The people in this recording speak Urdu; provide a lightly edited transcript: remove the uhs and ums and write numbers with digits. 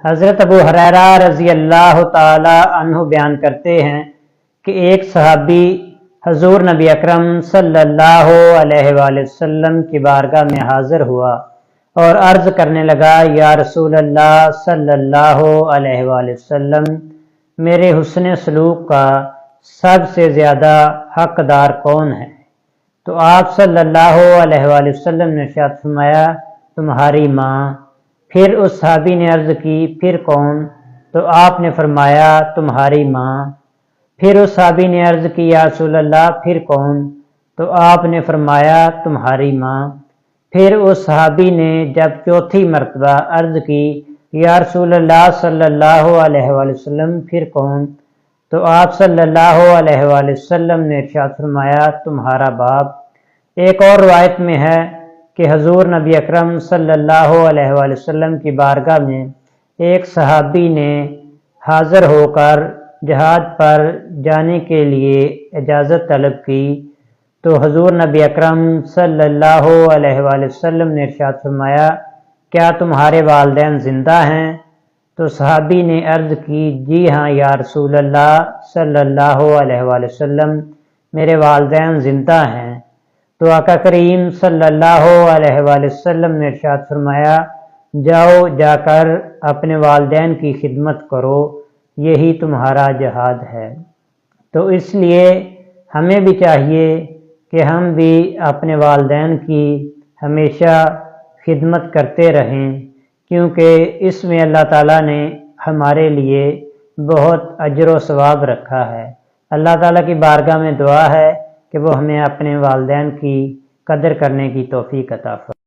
حضرت ابو ہریرہ رضی اللہ تعالی عنہ بیان کرتے ہیں کہ ایک صحابی حضور نبی اکرم صلی اللہ علیہ وآلہ وسلم کی بارگاہ میں حاضر ہوا اور عرض کرنے لگا، یا رسول اللہ صلی اللہ علیہ وآلہ وسلم، میرے حسن سلوک کا سب سے زیادہ حقدار کون ہے؟ تو آپ صلی اللہ علیہ وآلہ وسلم نے ارشاد فرمایا، تمہاری ماں۔ پھر اس صحابی نے عرض کی، پھر کون؟ تو آپ نے فرمایا، تمہاری ماں۔ پھر اس صحابی نے عرض کی، یا رسول اللہ پھر کون؟ تو آپ نے فرمایا، تمہاری ماں۔ پھر اس صحابی نے جب چوتھی مرتبہ عرض کی، یا رسول اللہ صلی اللہ علیہ وآلہ وسلم پھر کون؟ تو آپ صلی اللہ علیہ وآلہ وسلم نے ارشاد فرمایا، تمہارا باپ۔ ایک اور روایت میں ہے کہ حضور نبی اکرم صلی اللہ علیہ وآلہ وسلم کی بارگاہ میں ایک صحابی نے حاضر ہو کر جہاد پر جانے کے لیے اجازت طلب کی، تو حضور نبی اکرم صلی اللہ علیہ وآلہ وسلم نے ارشاد فرمایا، کیا تمہارے والدین زندہ ہیں؟ تو صحابی نے عرض کی، جی ہاں یا رسول اللہ صلی اللہ علیہ وآلہ وسلم، میرے والدین زندہ ہیں۔ تو آقا کریم صلی اللہ علیہ وآلہ وسلم نے ارشاد فرمایا، جاؤ جا کر اپنے والدین کی خدمت کرو، یہی تمہارا جہاد ہے۔ تو اس لیے ہمیں بھی چاہیے کہ ہم بھی اپنے والدین کی ہمیشہ خدمت کرتے رہیں، کیونکہ اس میں اللہ تعالیٰ نے ہمارے لیے بہت اجر و ثواب رکھا ہے۔ اللہ تعالیٰ کی بارگاہ میں دعا ہے کہ وہ ہمیں اپنے والدین کی قدر کرنے کی توفیق عطا فرمائے۔